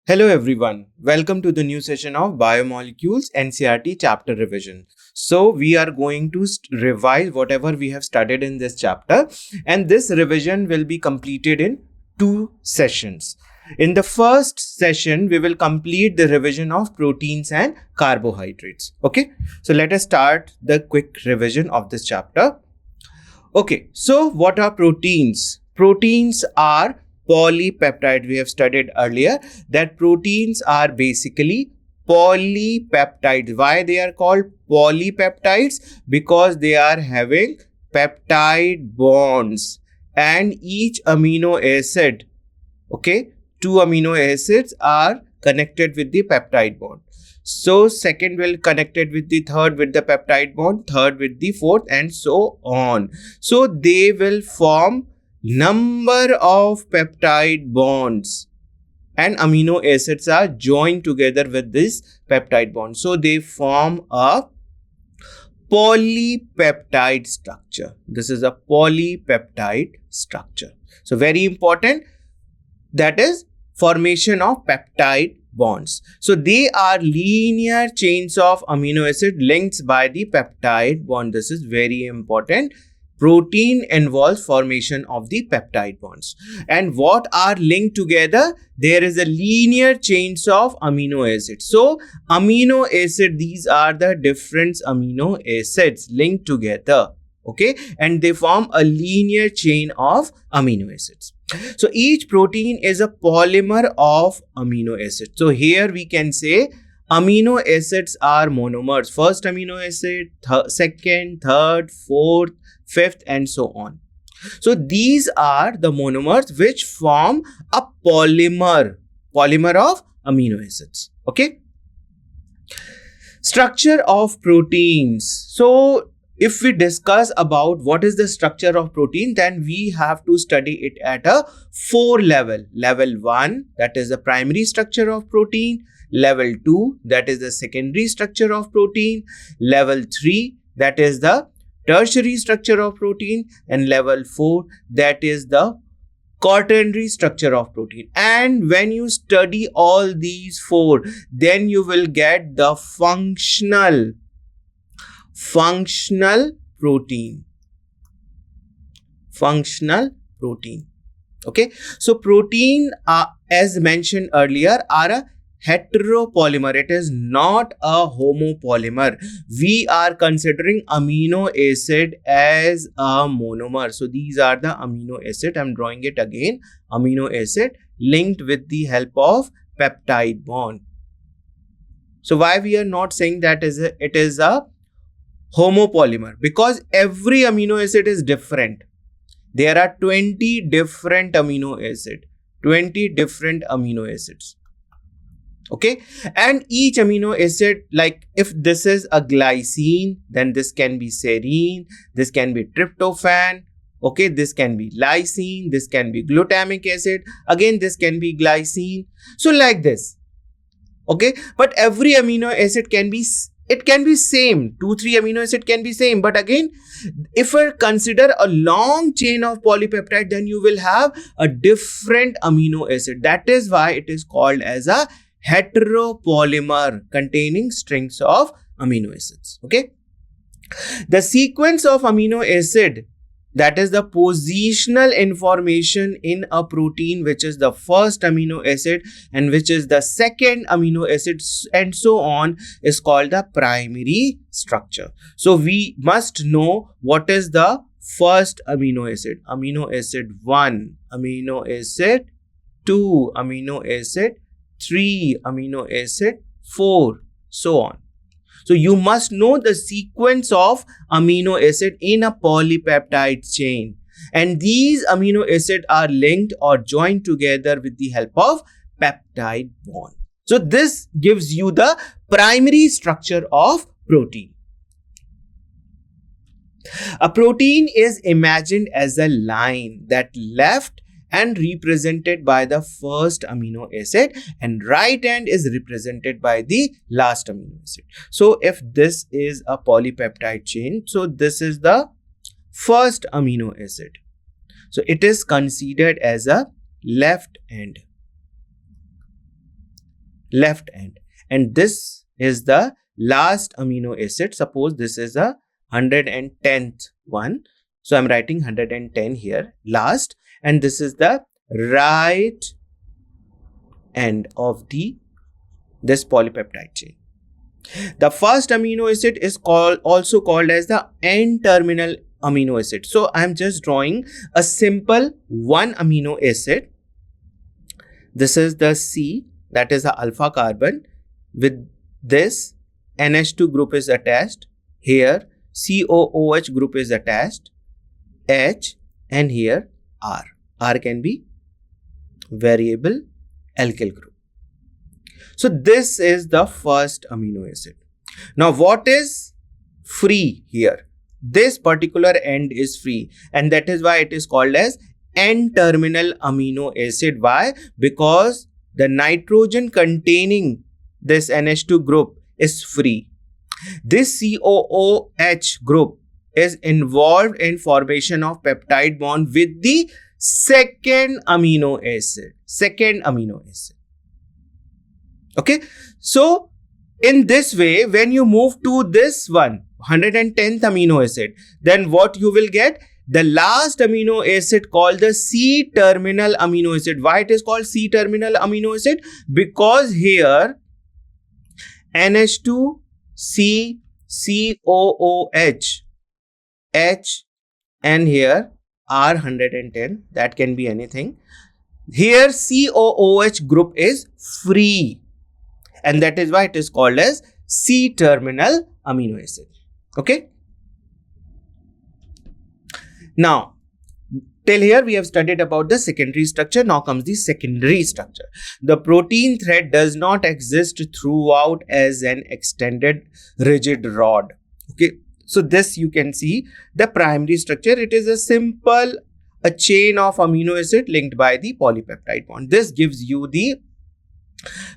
Hello everyone, welcome to the new session of Biomolecules NCERT chapter revision. So we are going to revise whatever we have studied in this chapter, and this revision will be completed in two sessions. In the first session, we will complete the revision of proteins and carbohydrates. Okay, so let us start the quick revision of this chapter. Okay, so what are proteins? Proteins are polypeptide. We have studied earlier that proteins are basically polypeptides. Why they are called polypeptides? Because they are having peptide bonds, and each amino acid, okay, two amino acids are connected with the peptide bond. So second will connected with the third with the peptide bond, third with the fourth, and so on. So they will form number of peptide bonds, and amino acids are joined together with this peptide bond. So they form a polypeptide structure. This is a polypeptide structure. So very important, that is formation of peptide bonds. So they are linear chains of amino acid linked by the peptide bond. This is very important. Protein involves formation of the peptide bonds. And what are linked together? There is a linear chains of amino acids. So amino acid, these are the different amino acids linked together. Okay, and they form a linear chain of amino acids. So each protein is a polymer of amino acids. So here we can say amino acids are monomers. First amino acid, second, third, fourth, fifth, and so on. So these are the monomers which form a polymer of amino acids. Okay. Structure of proteins. So if we discuss about what is the structure of protein, then we have to study it at a 4 level. Level 1, that is the primary structure of protein. Level 2, that is the secondary structure of protein. Level 3, that is the tertiary structure of protein. And level 4, that is the quaternary structure of protein. And when you study all these 4, then you will get the functional protein. Okay, so protein, as mentioned earlier, are a heteropolymer. It is not a homopolymer. We are considering amino acid as a monomer. So these are the amino acid. I'm drawing it again. Amino acid linked with the help of peptide bond. So why we are not saying that it is a homopolymer? Because every amino acid is different. There are 20 different amino acids. Okay, and each amino acid, like if this is a glycine, then this can be serine, this can be tryptophan. Okay, this can be lysine, this can be glutamic acid, again this can be glycine. So like this. Okay, but every amino acid can be same. 2-3 amino acid can be same, but again, if I consider a long chain of polypeptide, then you will have a different amino acid. That is why it is called as a heteropolymer containing strings of amino acids. Okay, the sequence of amino acid, that is the positional information in a protein, which is the first amino acid and which is the second amino acid, and so on, is called the primary structure. So we must know what is the first amino acid. Amino acid 1, amino acid 2, amino acid 3, amino acid 4, so on. So you must know the sequence of amino acid in a polypeptide chain. And these amino acids are linked or joined together with the help of peptide bond. So this gives you the primary structure of protein. A protein is imagined as a line that left and represented by the first amino acid, and right hand is represented by the last amino acid. So if this is a polypeptide chain, so this is the first amino acid. So it is considered as a left end. left end, and this is the last amino acid. Suppose this is a 110th one, so I'm writing 110 here, last, and this is the right end of this polypeptide chain. The first amino acid is also called as the N-terminal amino acid. So I'm just drawing a simple one amino acid. This is the C, that is the alpha carbon. With this NH2 group is attached. Here COOH group is attached. H, and here R. R can be variable alkyl group. So this is the first amino acid. Now what is free here? This particular end is free, and that is why it is called as N-terminal amino acid. Why? Because the nitrogen containing this NH2 group is free. This COOH group is involved in formation of peptide bond with the second amino acid. Okay, so in this way, when you move to this one, 110th amino acid, then what you will get? The last amino acid called the C-terminal amino acid. Why it is called C-terminal amino acid? Because here NH2, C, COOH, H, and here R110, that can be anything. Here COOH group is free, and that is why it is called as C-terminal amino acid. Okay. Now, till here we have studied about the secondary structure. Now comes the secondary structure. The protein thread does not exist throughout as an extended rigid rod. Okay. So this you can see the primary structure. It is a simple chain of amino acid linked by the polypeptide bond. This gives you the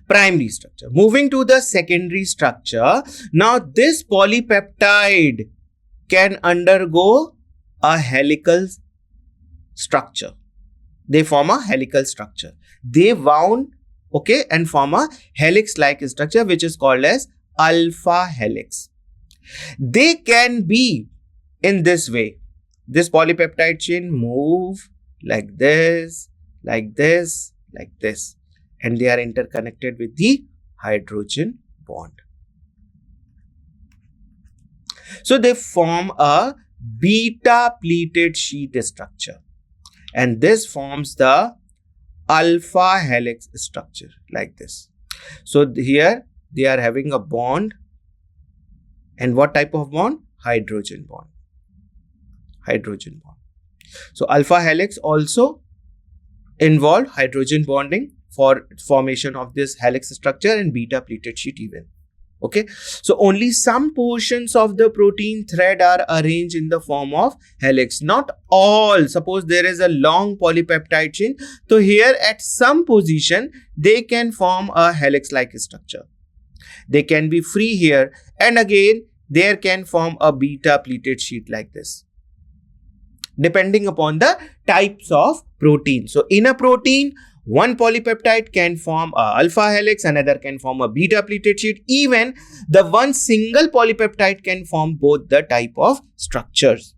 primary structure. Moving to the secondary structure. Now this polypeptide can undergo a helical structure. They form a helical structure. They wound, okay, and form a helix-like structure which is called as alpha helix. They can be in this way. This polypeptide chain move like this, like this, like this, and they are interconnected with the hydrogen bond. So they form a beta pleated sheet structure, and this forms the alpha helix structure like this. So here they are having a bond, and what type of bond? Hydrogen bond. Hydrogen bond. So alpha helix also involved hydrogen bonding for formation of this helix structure, and beta pleated sheet even. Okay, so only some portions of the protein thread are arranged in the form of helix, not all. Suppose there is a long polypeptide chain, so here at some position they can form a helix like structure. They can be free here, and again there can form a beta pleated sheet like this, depending upon the types of protein. So in a protein, one polypeptide can form a alpha helix, another can form a beta pleated sheet. Even the one single polypeptide can form both the type of structures.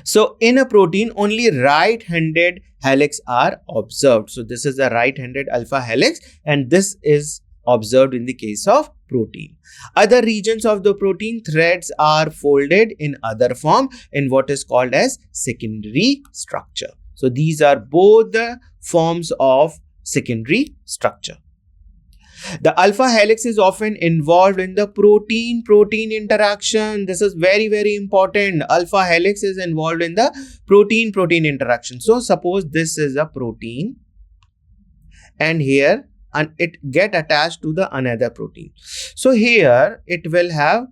So in a protein, only right-handed helix are observed. So this is a right-handed alpha helix, and this is observed in the case of protein. Other regions of the protein threads are folded in other form in what is called as secondary structure. So these are both the forms of secondary structure. The alpha helix is often involved in the protein-protein interaction. This is very, very important. Alpha helix is involved in the protein-protein interaction. So suppose this is a protein, and here and it get attached to the another protein. So here it will have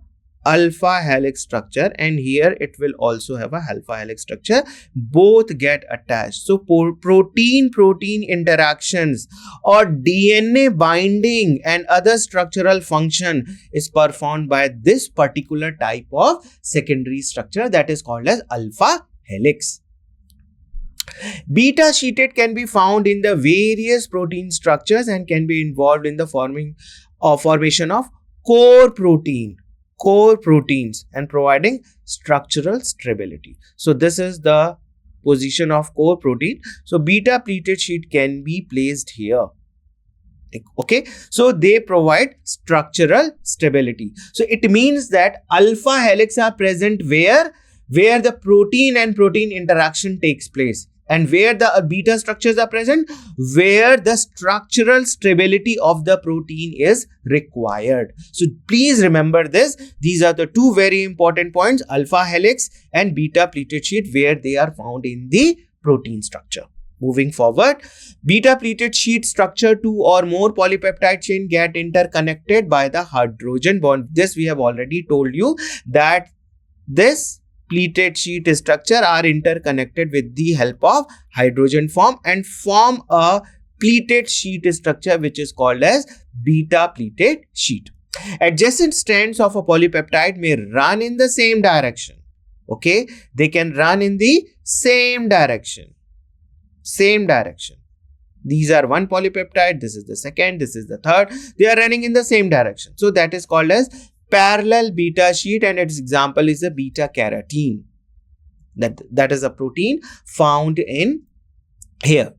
alpha helix structure, and here it will also have a alpha helix structure. Both get attached. So protein-protein interactions or DNA binding and other structural function is performed by this particular type of secondary structure that is called as alpha helix. Beta sheeted can be found in the various protein structures and can be involved in the formation of core proteins and providing structural stability. So this is the position of core protein. So beta pleated sheet can be placed here. Okay, so they provide structural stability. So it means that alpha helix are present where the protein and protein interaction takes place, and where the beta structures are present where the structural stability of the protein is required. So please remember this. These are the two very important points: alpha helix and beta pleated sheet, where they are found in the protein structure. Moving forward, beta pleated sheet structure, two or more polypeptide chain get interconnected by the hydrogen bond. This we have already told you that this pleated sheet structure are interconnected with the help of hydrogen and form a pleated sheet structure, which is called as beta pleated sheet. Adjacent strands of a polypeptide may run in the same direction. Okay, they can run in the same direction. These are one polypeptide, this is the second, this is the third. They are running in the same direction. So that is called as parallel beta sheet, and its example is the beta carotene. That is a protein found in here.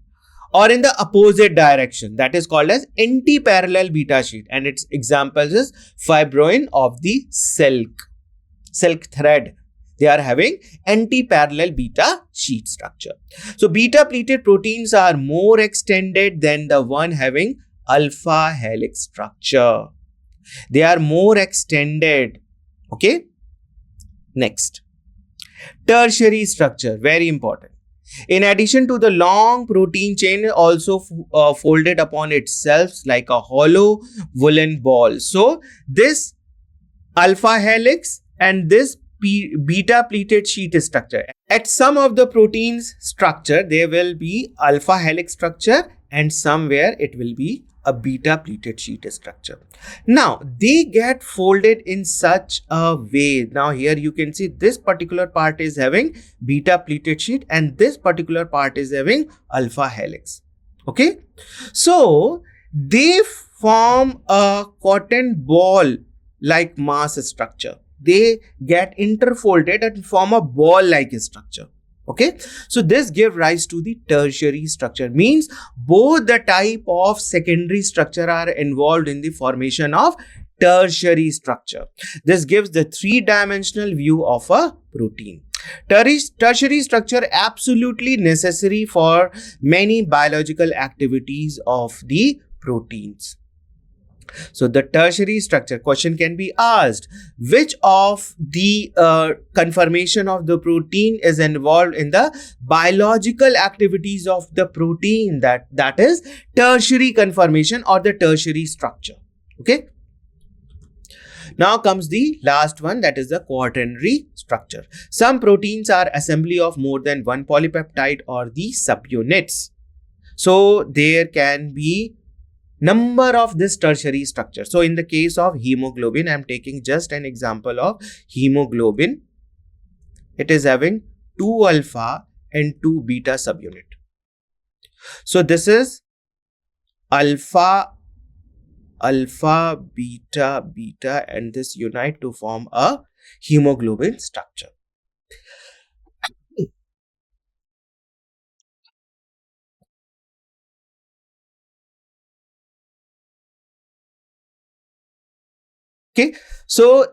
Or in the opposite direction, that is called as anti-parallel beta sheet, and its example is fibroin of the silk thread. They are having anti-parallel beta sheet structure. So beta pleated proteins are more extended than the one having alpha helix structure. They are more extended. Okay. Next, tertiary structure, very important. In addition to the long protein chain, also folded upon itself like a hollow woolen ball. So this alpha helix and this beta pleated sheet structure. At some of the proteins structure, there will be alpha helix structure, and somewhere it will be a beta pleated sheet structure. Now they get folded in such a way. Now here you can see this particular part is having beta pleated sheet and this particular part is having alpha helix. Okay, so they form a cotton ball like mass structure. They get interfolded and form a ball like structure. Okay, so this gives rise to the tertiary structure, means both the type of secondary structure are involved in the formation of tertiary structure. This gives the three-dimensional view of a protein. Tertiary structure absolutely necessary for many biological activities of the proteins. So the tertiary structure question can be asked, which of the conformation of the protein is involved in the biological activities of the protein? That is tertiary conformation or the tertiary structure. Okay. Now comes the last one, that is the quaternary structure. Some proteins are assembly of more than one polypeptide or the subunits. So there can be number of this tertiary structure. So in the case of hemoglobin, I am taking just an example of hemoglobin. It is having 2 alpha and 2 beta subunit. So this is alpha, beta, and this unite to form a hemoglobin structure. Okay, so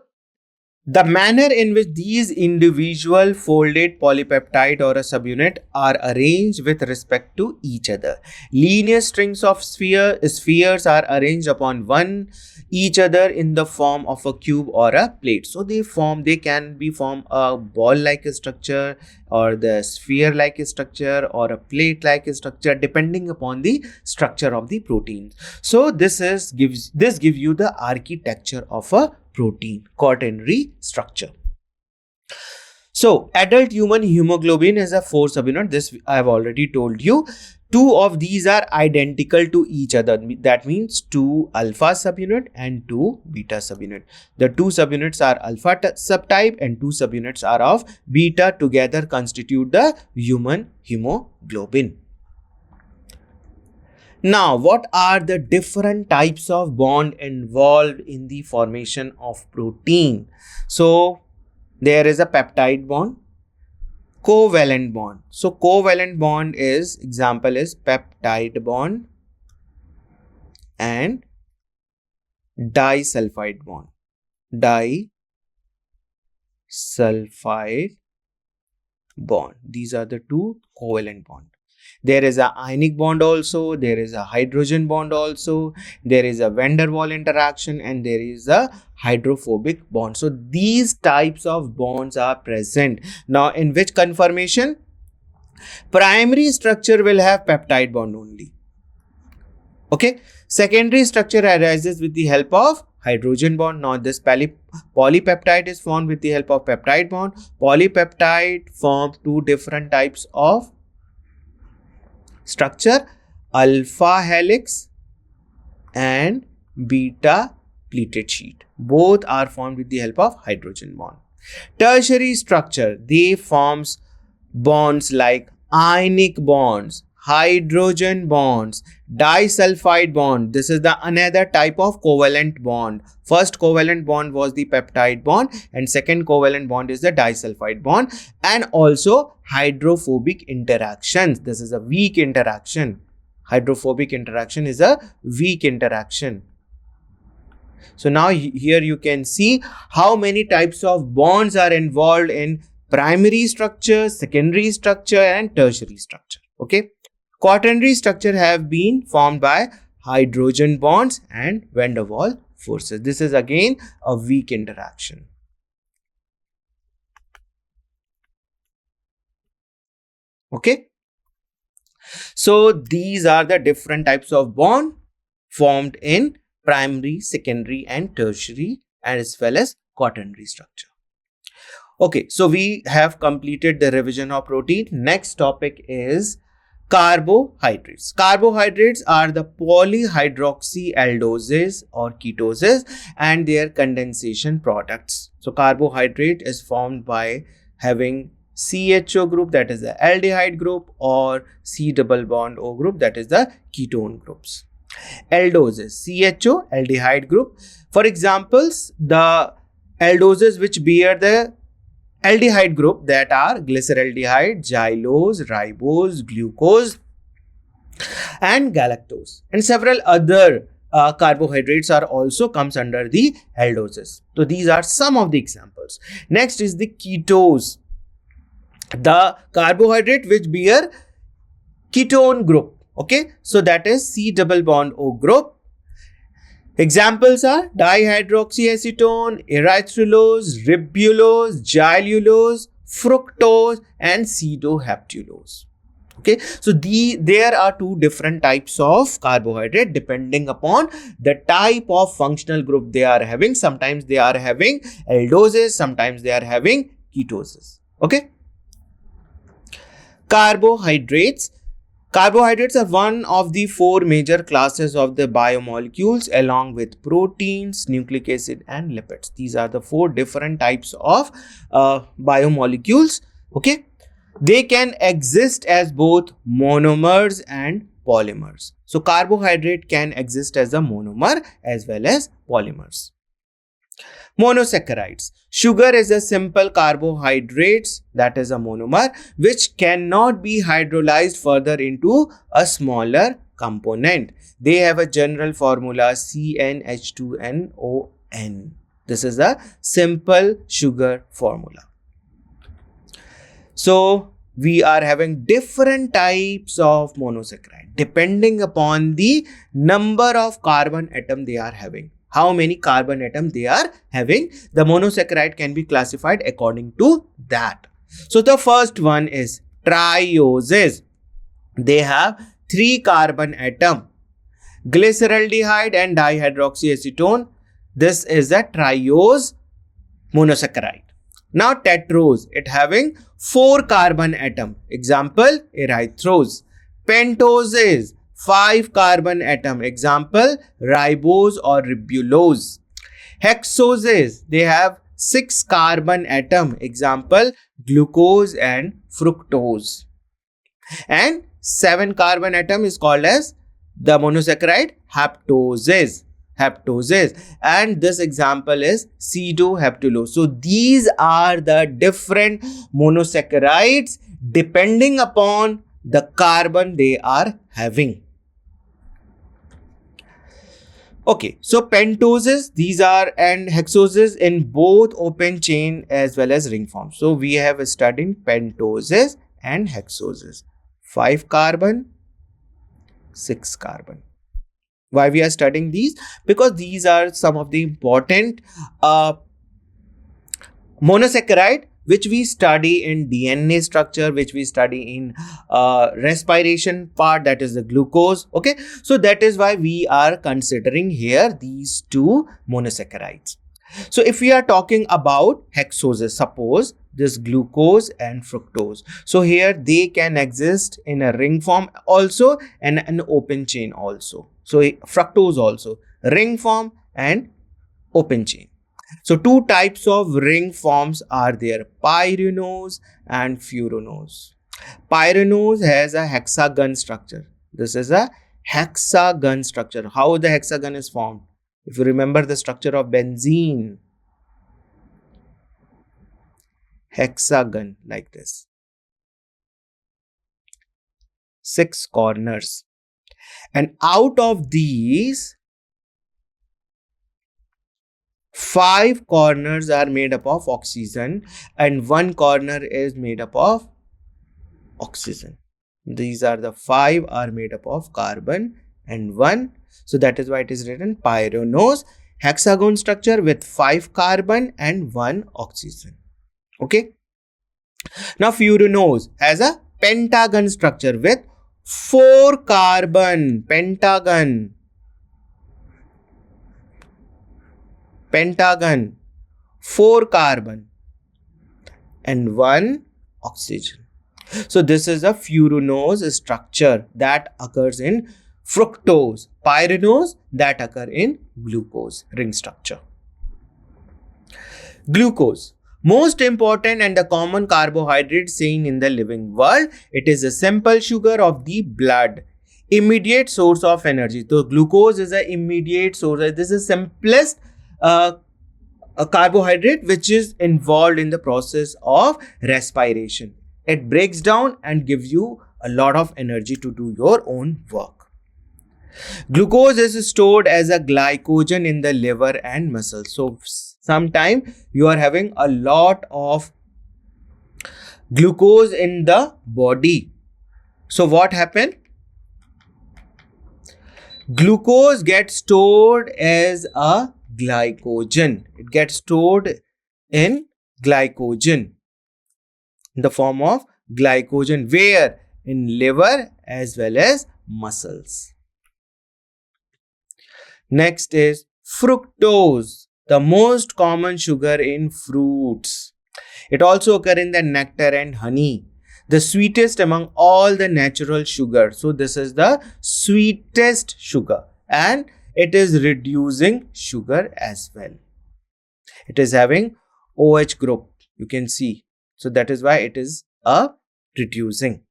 the manner in which these individual folded polypeptide or a subunit are arranged with respect to each other. Linear strings of spheres are arranged upon each other in the form of a cube or a plate. So they can form a ball-like structure or the sphere-like structure or a plate-like structure depending upon the structure of the protein. So this gives you the architecture of a protein, quaternary structure. So adult human hemoglobin is a 4 subunit. This I have already told you. Two of these are identical to each other. That means 2 alpha subunit and 2 beta subunit. The 2 subunits are alpha subtype and 2 subunits are of beta. Together constitute the human hemoglobin. Now, what are the different types of bond involved in the formation of protein? So, there is a peptide bond, covalent bond. So, covalent bond is, example is peptide bond and disulfide bond. Disulfide bond. These are the two covalent bonds. There is a ionic bond also, there is a hydrogen bond also, there is a van der Waals interaction, and there is a hydrophobic bond. So these types of bonds are present. Now in which conformation? Primary structure will have peptide bond only. Okay. Secondary structure arises with the help of hydrogen bond. Now this polypeptide is formed with the help of peptide bond. Polypeptide form two different types of structure, alpha helix and beta pleated sheet. Both are formed with the help of hydrogen bond. Tertiary structure, they forms bonds like ionic bonds, hydrogen bonds, disulfide bond. This is the another type of covalent bond. First covalent bond was the peptide bond and second covalent bond is the disulfide bond, and also hydrophobic interactions. This is a weak interaction. Hydrophobic interaction is a weak interaction. So now here you can see how many types of bonds are involved in primary structure, secondary structure and tertiary structure. Okay. Quaternary structure have been formed by hydrogen bonds and van der Waals forces. This is again a weak interaction. Okay. So these are the different types of bond formed in primary, secondary and tertiary as well as quaternary structure. Okay, so we have completed the revision of protein. Next topic is carbohydrates. Carbohydrates are the polyhydroxyaldoses or ketoses and their condensation products. So carbohydrate is formed by having CHO group, that is the aldehyde group, or C double bond O group, that is the ketone groups. Aldoses, CHO, aldehyde group. For examples, the aldoses which bear the aldehyde group, that are glyceraldehyde, xylose, ribose, glucose and galactose, and several other carbohydrates are also comes under the aldoses. So these are some of the examples. Next is the ketose, the carbohydrate which bear ketone group. Okay, so that is C double bond O group. Examples are dihydroxyacetone, erythrulose, ribulose, xylulose, fructose and pseudohaptulose. Okay, so there are two different types of carbohydrate depending upon the type of functional group they are having. Sometimes they are having aldoses, sometimes they are having ketoses. Okay. Carbohydrates. Carbohydrates are one of the four major classes of the biomolecules along with proteins, nucleic acid and lipids. These are the four different types of biomolecules. Okay. They can exist as both monomers and polymers. So carbohydrate can exist as a monomer as well as polymers. Monosaccharides. Sugar is a simple carbohydrate, that is a monomer, which cannot be hydrolyzed further into a smaller component. They have a general formula CnH2nON. This is a simple sugar formula. So we are having different types of monosaccharide depending upon the number of carbon atom they are having. How many carbon atom they are having, the monosaccharide can be classified according to that. So the first one is trioses. They have 3 carbon atom, glyceraldehyde and dihydroxyacetone. This is a triose monosaccharide. Now tetrose, it having 4 carbon atom. Example, erythrose. Pentoses, 5 carbon atom. Example, ribose or ribulose. Hexoses, they have 6 carbon atom. Example, glucose and fructose. And 7 carbon atom is called as the monosaccharide haptoses. And this example is pseudohaptulose. So these are the different monosaccharides depending upon the carbon they are having. Okay, so pentoses, these are, and hexoses in both open chain as well as ring form. So we have studied pentoses and hexoses. 5 carbon, 6 carbon. Why we are studying these? Because these are some of the important monosaccharide which we study in DNA structure, which we study in respiration part, that is the glucose. Okay, so that is why we are considering here these two monosaccharides. So if we are talking about hexoses, suppose this glucose and fructose. So here they can exist in a ring form also and an open chain also. So fructose also, ring form and open chain. So two types of ring forms are there, pyranose and furanose. Pyranose has a hexagon structure. This is a hexagon structure. How the hexagon is formed? If you remember the structure of benzene, hexagon like this, 6 corners, and out of these 5 corners are made up of oxygen and 1 corner is made up of oxygen. These are the 5 are made up of carbon and 1. So that is why it is written pyranose, hexagon structure with 5 carbon and 1 oxygen. Okay. Now furanose has a pentagon structure with 4 carbon, pentagon, 4 carbon and 1 oxygen. So this is a furanose structure that occurs in fructose. Pyranose that occur in glucose ring structure. Glucose, most important and the common carbohydrate seen in the living world. It is a simple sugar of the blood, immediate source of energy. So glucose is an immediate source. This is the simplest a carbohydrate which is involved in the process of respiration. It breaks down and gives you a lot of energy to do your own work. Glucose is stored as a glycogen in the liver and muscles. So sometimes you are having a lot of glucose in the body. So what happens? Glucose gets stored as a glycogen. It gets stored in glycogen in the form of glycogen. Where? In liver as well as muscles. Next is fructose, the most common sugar in fruits. It also occurs in the nectar and honey, the sweetest among all the natural sugar. So this is the sweetest sugar and it is reducing sugar as well. It is having OH group, you can see. So that is why it is a reducing.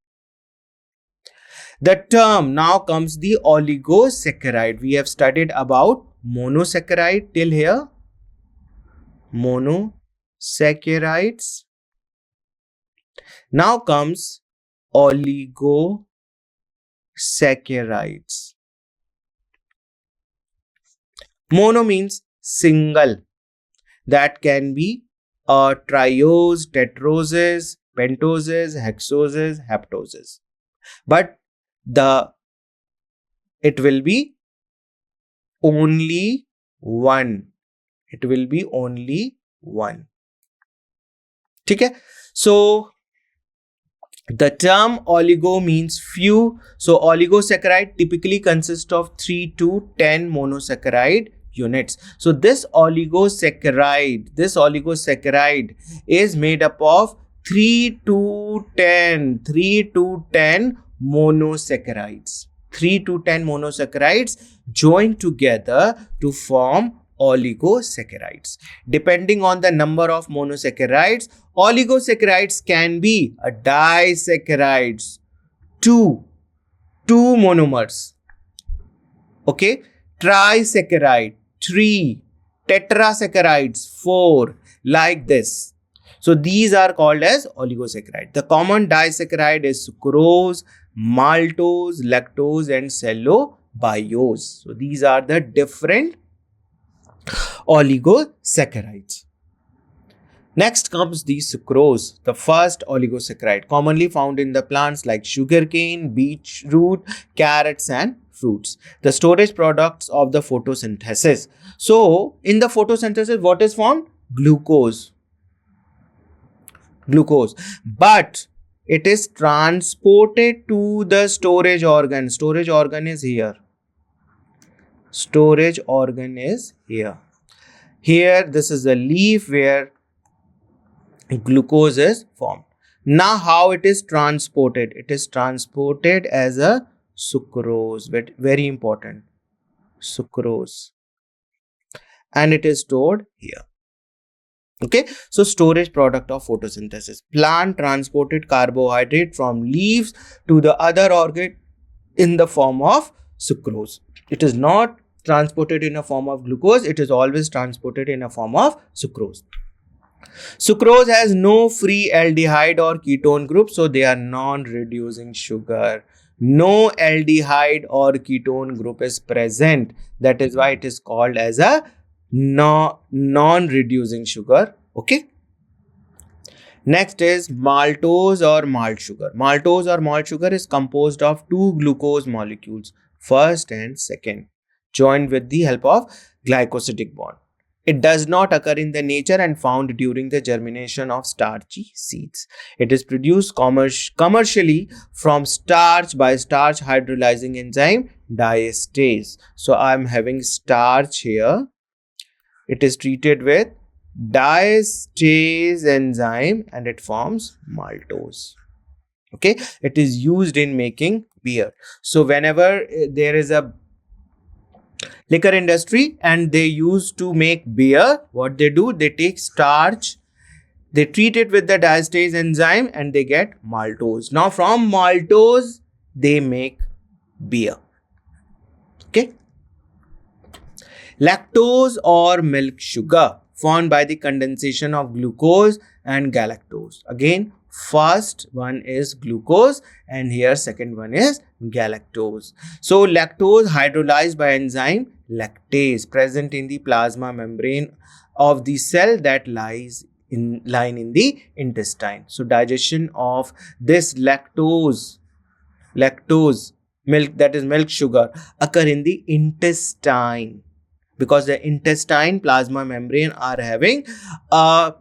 The term now comes the oligosaccharide. We have studied about monosaccharide till here. Monosaccharides. Now comes oligosaccharides. Mono means single. That can be triose, tetroses, pentoses, hexoses, haptoses. But it will be only one. It will be only one. Okay? So the term oligo means few. So oligosaccharide typically consists of 3 to 10 monosaccharide units. So this oligosaccharide is made up of 3 to 10 monosaccharides. 3 to 10 monosaccharides join together to form oligosaccharides. Depending on the number of monosaccharides, oligosaccharides can be a disaccharides, two monomers. Okay, trisaccharide, 3, tetrasaccharides, 4, like this. So these are called as oligosaccharide. The common disaccharide is sucrose, maltose, lactose, and cellobiose. So these are the different oligosaccharides. Next comes the sucrose, the first oligosaccharide, commonly found in the plants like sugarcane, beetroot, carrots, and fruits. The storage products of the photosynthesis. So, in the photosynthesis, what is formed? Glucose. But it is transported to the storage organ. Storage organ is here. Here, this is the leaf where glucose is formed. Now, how it is transported? It is transported as a sucrose, but very important, sucrose, and it is stored here. Okay, so storage product of photosynthesis. Plant transported carbohydrate from leaves to the other organ in the form of sucrose. It is not transported in a form of glucose, it is always transported in a form of sucrose. Sucrose has no free aldehyde or ketone group, so they are non-reducing sugar. No aldehyde or ketone group is present. That is why it is called as a non-reducing sugar. Okay. Next is maltose or malt sugar. Maltose or malt sugar is composed of 2 glucose molecules, first and second, joined with the help of glycosidic bond. It does not occur in the nature and found during the germination of starchy seeds. It is produced commercially from starch by starch hydrolyzing enzyme diastase. So I am having starch here. It is treated with diastase enzyme and it forms maltose. Okay, it is used in making beer. So whenever there is a liquor industry and they used to make beer, what they do, they take starch, they treat it with the diastase enzyme and they get maltose. Now from maltose they make beer. Okay. Lactose or milk sugar, formed by the condensation of glucose and galactose. Again, first one is glucose and here second one is galactose. So lactose hydrolyzed by enzyme lactase present in the plasma membrane of the cell that lies in the intestine. So digestion of this lactose milk, that is milk sugar, occur in the intestine, because the intestine plasma membrane are having a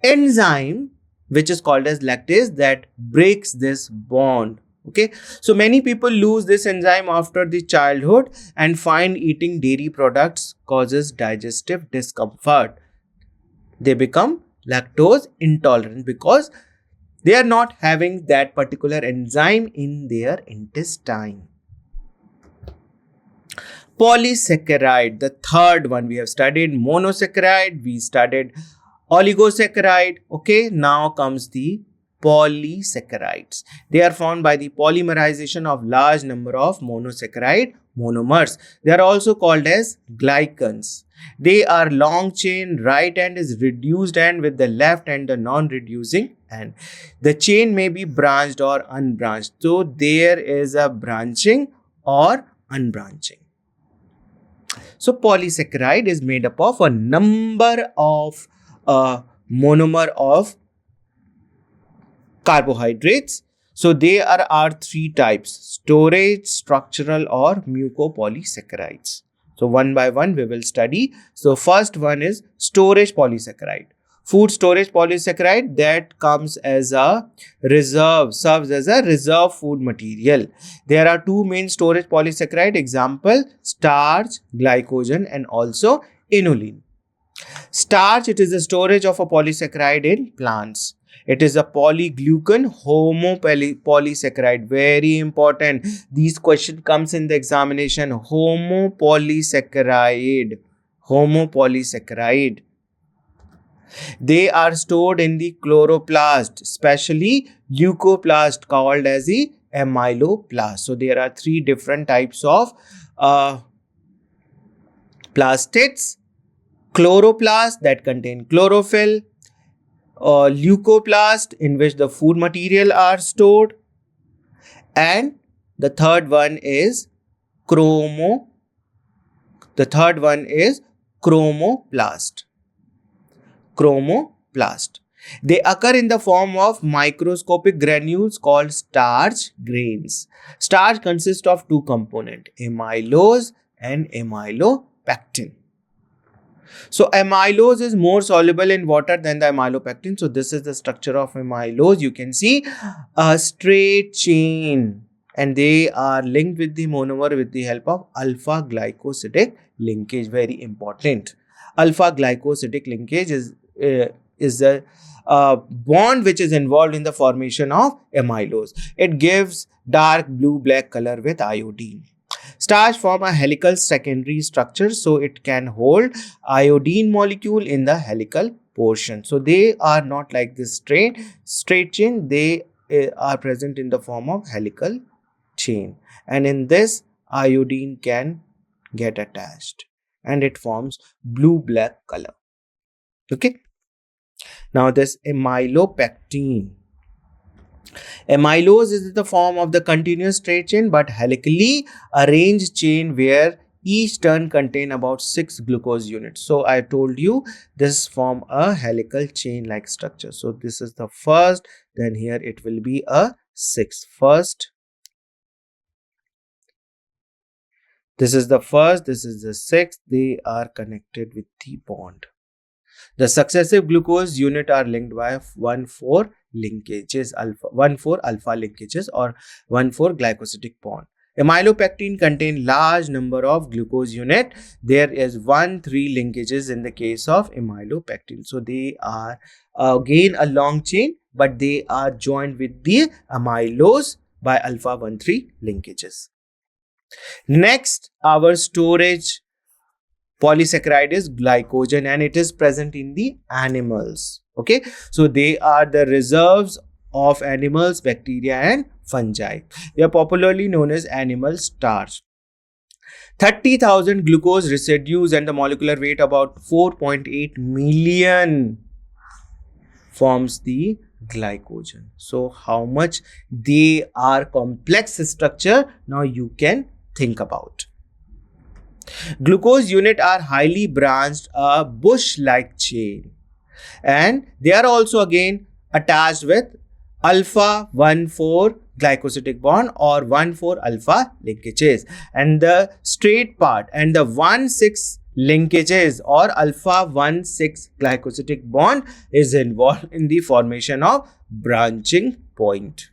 enzyme which is called as lactase that breaks this bond. Okay, so many people lose this enzyme after the childhood and find eating dairy products causes digestive discomfort. They become lactose intolerant because they are not having that particular enzyme in their intestine. Polysaccharide, the third one we have studied. Monosaccharide, we studied oligosaccharide. Okay, now comes the polysaccharides. They are formed by the polymerization of large number of monosaccharide monomers. They are also called as glycans. They are long chain. Right end is reduced end with the left end the non-reducing end. The chain may be branched or unbranched. So there is a branching or unbranching. So polysaccharide is made up of a number of monomer of carbohydrates. So there are 3 types: storage, structural, or mucopolysaccharides. So one by one we will study. So first one is storage polysaccharide. Food storage polysaccharide that comes as a reserve, serves as a reserve food material. There are two main storage polysaccharide, example starch, glycogen, and also inulin. Starch, it is the storage of a polysaccharide in plants. It is a polyglucan homopolysaccharide. Very important. These question comes in the examination. Homopolysaccharide. Homopolysaccharide. They are stored in the chloroplast, especially leucoplast called as the amyloplast. So there are three different types of plastids. Chloroplast that contain chlorophyll, leucoplast in which the food material are stored, and the third one is chromoplast. Chromoplast. They occur in the form of microscopic granules called starch grains. Starch consists of two components, amylose and amylopectin. So amylose is more soluble in water than the amylopectin. So this is the structure of amylose. You can see a straight chain, and they are linked with the monomer with the help of alpha glycosidic linkage. Very important. Alpha glycosidic linkage is the bond which is involved in the formation of amylose. It gives dark blue-black color with iodine. Starch form a helical secondary structure, so it can hold iodine molecule in the helical portion. So they are not like this straight chain. They are present in the form of helical chain, and in this iodine can get attached and it forms blue-black color. Okay. Now this amylopectin. Amylose is the form of the continuous straight chain but helically arranged chain where each turn contain about 6 glucose units. So I told you this form a helical chain like structure. So this is the first, then here it will be a 6th. First, this is the first, this is the 6th. They are connected with the bond. The successive glucose unit are linked by 1,4 linkages, 1,4 alpha linkages or 1,4 glycosidic bond. Amylopectin contain large number of glucose unit. There is 1,3 linkages in the case of amylopectin. So they are again a long chain, but they are joined with the amylose by alpha 1,3 linkages. Next, our storage polysaccharide is glycogen, and it is present in the animals. Okay, so they are the reserves of animals, bacteria and fungi. They are popularly known as animal starch. 30,000 glucose residues and the molecular weight about 4.8 million forms the glycogen. So how much they are complex structure, now you can think about. Glucose unit are highly branched, a bush-like chain, and they are also again attached with alpha 1,4 glycosidic bond or 1,4 alpha linkages, and the straight part and the 1,6 linkages or alpha 1,6 glycosidic bond is involved in the formation of branching point.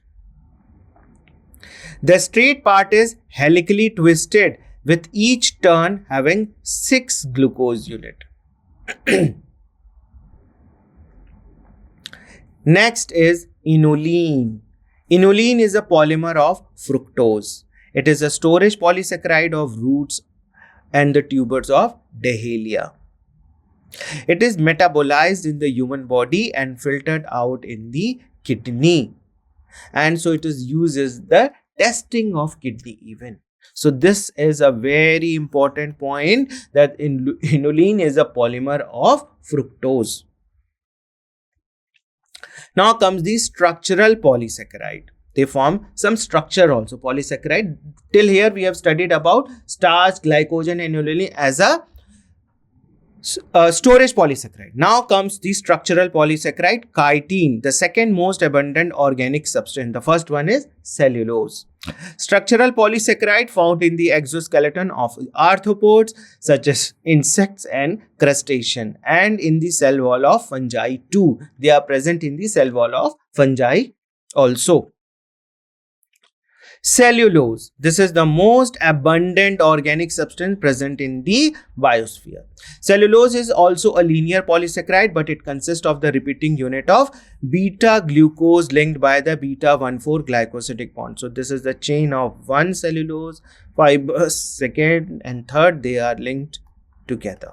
The straight part is helically twisted with each turn having 6 glucose unit. Next is inulin. Inulin is a polymer of fructose. It is a storage polysaccharide of roots and the tubers of Dahlia. It is metabolized in the human body and filtered out in the kidney. And so it is used as the testing of kidney even. So this is a very important point, that inulin is a polymer of fructose. Now comes the structural polysaccharide. They form some structure also, polysaccharide. Till here we have studied about starch, glycogen and inulin as a Storage polysaccharide. Now comes the structural polysaccharide, chitin, the second most abundant organic substance. The first one is cellulose. Structural polysaccharide found in the exoskeleton of arthropods such as insects and crustaceans, and in the cell wall of fungi too. They are present in the cell wall of fungi also. Cellulose. This is the most abundant organic substance present in the biosphere. Cellulose is also a linear polysaccharide, but it consists of the repeating unit of beta glucose linked by the beta 1,4 glycosidic bond. So this is the chain of one cellulose fiber, second and third, they are linked together.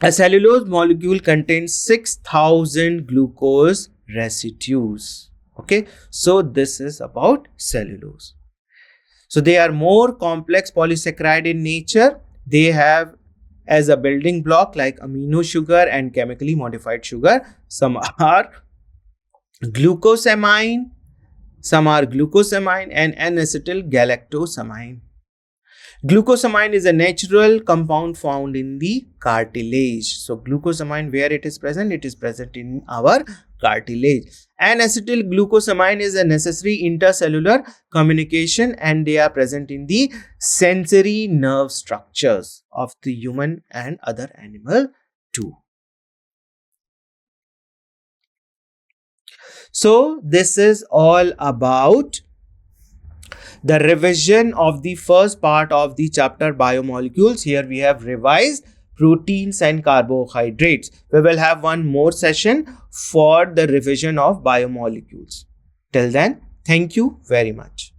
A cellulose molecule contains 6,000 glucose residues. Okay, so this is about cellulose. So they are more complex polysaccharide in nature. They have as a building block like amino sugar and chemically modified sugar. Some are glucosamine, and N-acetyl galactosamine. Glucosamine is a natural compound found in the cartilage. So glucosamine, where it is present? It is present in our cartilage. And acetyl glucosamine is a necessary intercellular communication, and they are present in the sensory nerve structures of the human and other animal too. So this is all about the revision of the first part of the chapter biomolecules. Here we have revised proteins and carbohydrates. We will have one more session for the revision of biomolecules. Till then, thank you very much.